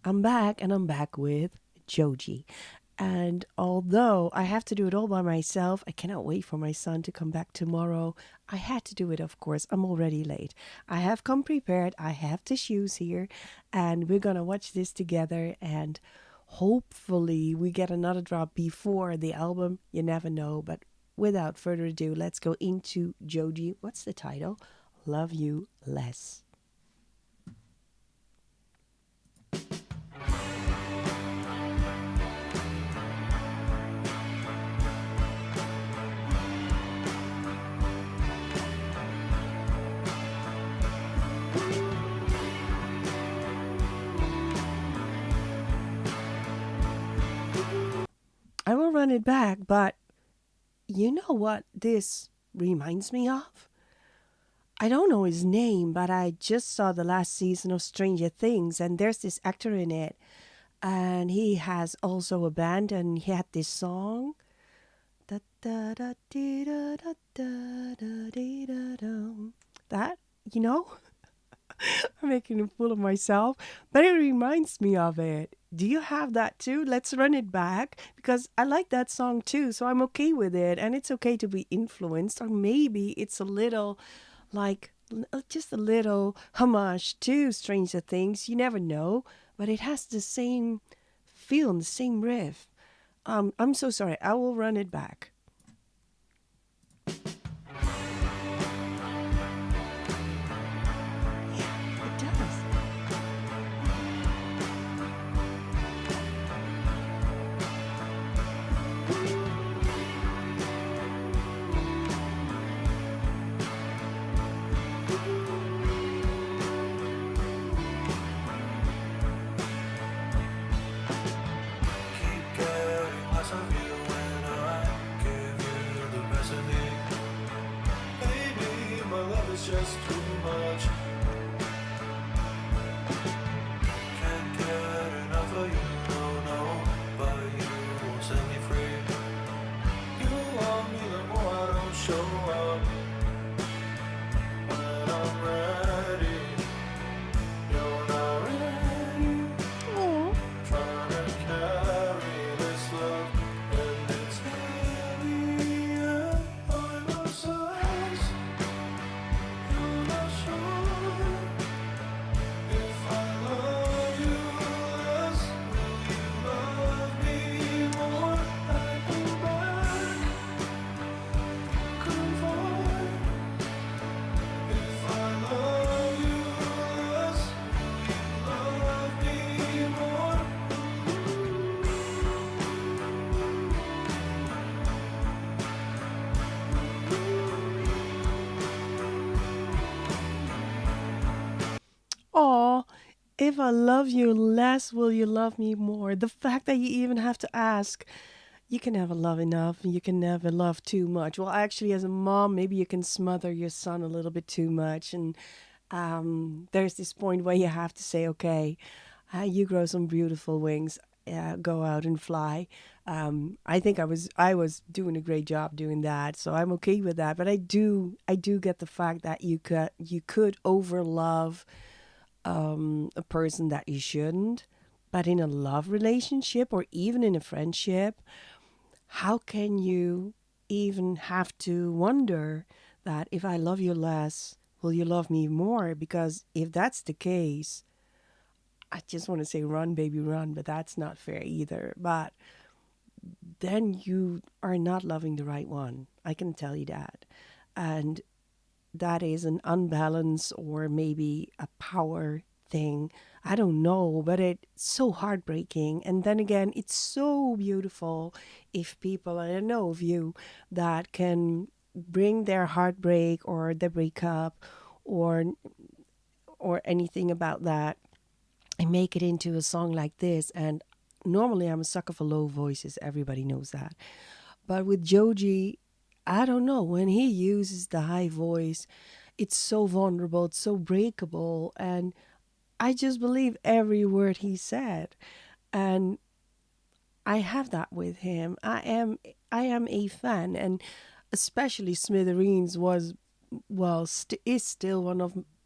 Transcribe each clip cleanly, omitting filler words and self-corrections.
I'm back and I'm back with Joji. And although I have to do it all by myself, I cannot wait for my son to come back tomorrow. I had to do it, of course. I'm already late. I have come prepared. I have tissues here, and we're going to watch this together. And hopefully, we get another drop before the album. You never know. But without further ado, let's go into Joji. What's the title? Love You Less. I will run it back, but you know what this reminds me of? I don't know his name, but I just saw the last season of Stranger Things, and there's this actor in it, and he has also a band, and he had this song. Da, da, da, dee, da, da, da, da, dee, da, dum. That, you know? I'm making a fool of myself, but it reminds me of it. Do you have that too? Let's run it back because I like that song too, so I'm okay with it. And it's okay to be influenced, or maybe it's a little like just a little homage to Stranger Things. You never know, but it has the same feel and the same riff. I'm so sorry. I will run it back. Yeah, it does. Keep getting less of you when I give you the best of me. Baby, my love is just too much. Can't get enough of you, no, no. But you won't set me free. You want me the more I don't show up. When I'm ready, you're not ready. Oh, Trying to carry this love, and it's heavy, yeah, I'm obsessed. You're not sure if I love you less. Will you love me more? I go back, confide. If I love you less, will you love me more? aw, if I love you less, will you love me more? The fact that you even have to ask, you can never love enough and you can never love too much. Well, actually, as a mom, maybe you can smother your son a little bit too much. And there's this point where you have to say, okay, you grow some beautiful wings. Go out and fly. I think I was doing a great job doing that, so I'm okay with that. But I do get the fact that you could overlove a person that you shouldn't. But in a love relationship or even in a friendship, how can you even have to wonder that if I love you less, will you love me more? Because if that's the case, I just want to say run, baby, run, but that's not fair either. But then you are not loving the right one. I can tell you that. And that is an unbalance or maybe a power thing. I don't know, but it's so heartbreaking. And then again, it's so beautiful if people, and I know of you, that can bring their heartbreak or their breakup or anything about that and make it into a song like this. And normally I'm a sucker for low voices. Everybody knows that. But with Joji, I don't know. When he uses the high voice, it's so vulnerable, it's so breakable, and I just believe every word he said. And I have that with him. I am a fan, and especially Smithereens was is still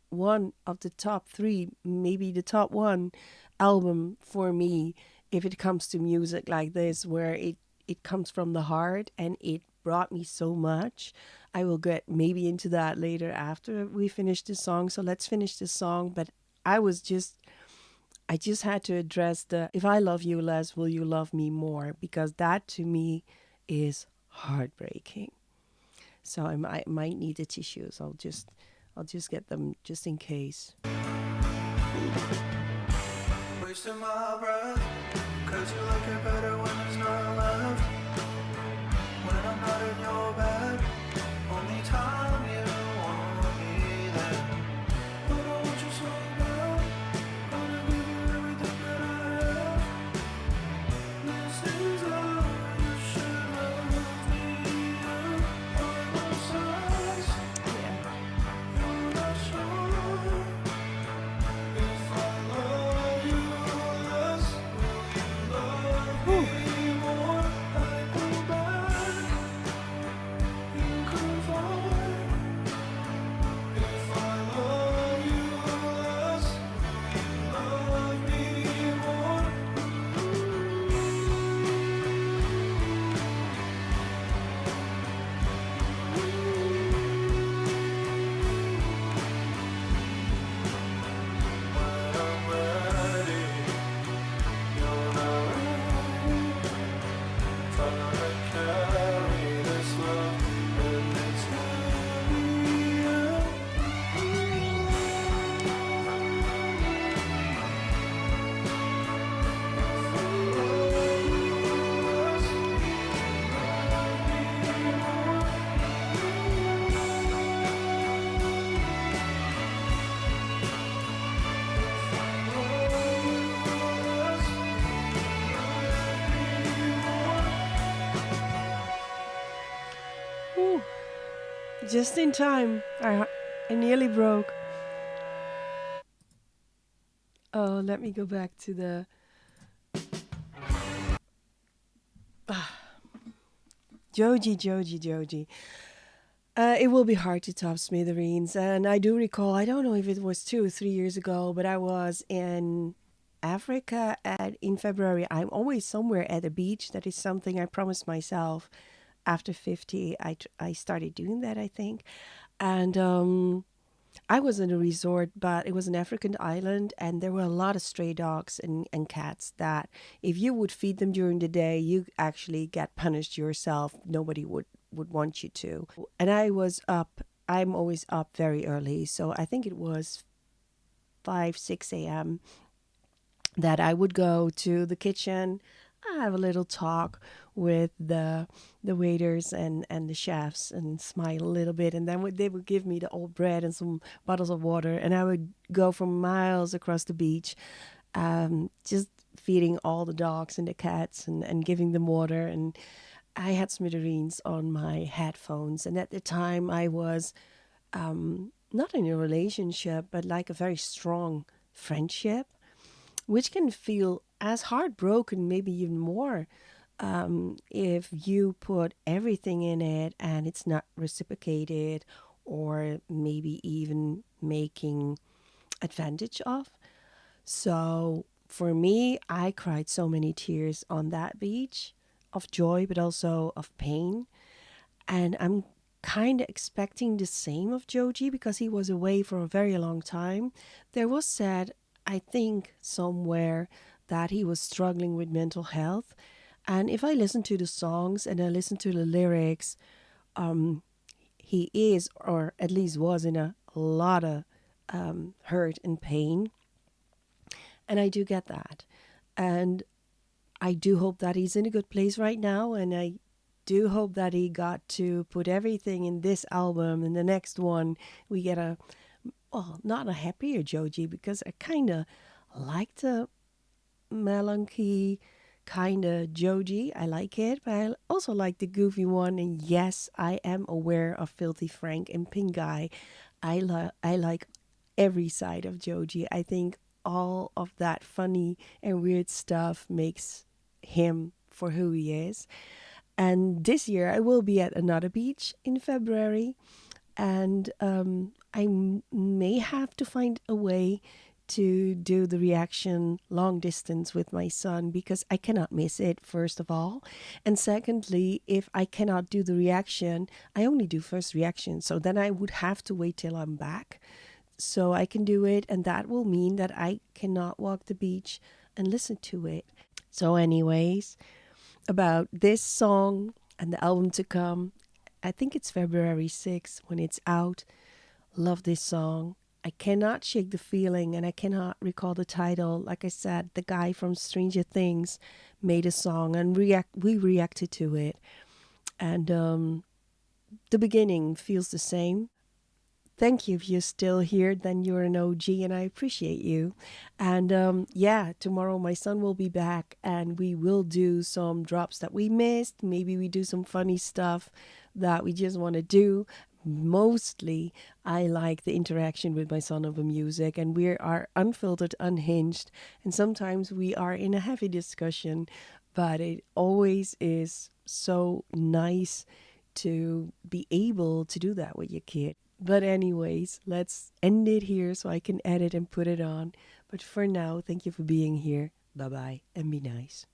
one of the top three, maybe the top one album for me if it comes to music like this, where it comes from the heart and it brought me so much. I will get maybe into that later after we finish this song. So let's finish this song. But I was just I just had to address the if I love you less, will you love me more? Because that to me is heartbreaking. So might need the tissues. I'll just get them just in case. Wasting my breath, cause you look it better when there's not left. When I'm not in your bed, only time you want me there. But I want you so bad, wanna give you everything that I have. This is how you should love me, yeah. All my sides, you're not sure. If I love you less, love Whew. me more. I go back, you confide. If I love you less, love me more. When I'm ready, you're not ready. Trying to carry this love, and it's heavy, yeah. Whew. Just in time. I nearly broke. Oh, let me go back to the Joji, Joji, Joji. It will be hard to top Smithereens. And I do recall, I don't know if it was 2 or 3 years ago, but I was in Africa in February. I'm always somewhere at a beach. That is something I promised myself after 50. I started doing that, I think. And I was in a resort, but it was an African island, and there were a lot of stray dogs and cats that if you would feed them during the day, you actually get punished yourself. Nobody would want you to. And I was up, I'm always up very early. So I think it was 5, 6 a.m. that I would go to the kitchen, have a little talk with the waiters and the chefs and smile a little bit, and then they would give me the old bread and some bottles of water, and I would go for miles across the beach, just feeding all the dogs and the cats and giving them water. And I had Smithereens on my headphones, and at the time I was not in a relationship, but like a very strong friendship, which can feel as heartbroken, maybe even more, if you put everything in it and it's not reciprocated, or maybe even making advantage of. So for me, I cried so many tears on that beach of joy, but also of pain. And I'm kind of expecting the same of Joji because he was away for a very long time. There was said, I think, somewhere that he was struggling with mental health. And if I listen to the songs and I listen to the lyrics, um, he is, or at least was, in a lot of hurt and pain. And I do get that. And I do hope that he's in a good place right now. And I do hope that he got to put everything in this album, and the next one we get a, well, not a happier Joji, because I kind of like the melancholy kind of Joji. I like it, but I also like the goofy one. And yes, I am aware of Filthy Frank and Pink Guy. I like every side of Joji. I think all of that funny and weird stuff makes him for who he is. And this year I will be at another beach in February, and I may have to find a way to do the reaction long distance with my son because I cannot miss it, first of all. And secondly, if I cannot do the reaction, I only do first reaction. So then I would have to wait till I'm back so I can do it. And that will mean that I cannot walk the beach and listen to it. So, anyways, about this song and the album to come, I think it's February 6th when it's out. Love this song. I cannot shake the feeling and I cannot recall the title. Like I said, the guy from Stranger Things made a song and we reacted to it. And the beginning feels the same. Thank you. If you're still here, then you're an OG and I appreciate you. And yeah, tomorrow my son will be back and we will do some drops that we missed. Maybe we do some funny stuff that we just want to do. Mostly, I like the interaction with my son over music, and we are unfiltered, unhinged, and sometimes we are in a heavy discussion, but it always is so nice to be able to do that with your kid. But, anyways, let's end it here so I can edit and put it on. But for now, thank you for being here. Bye bye, and be nice.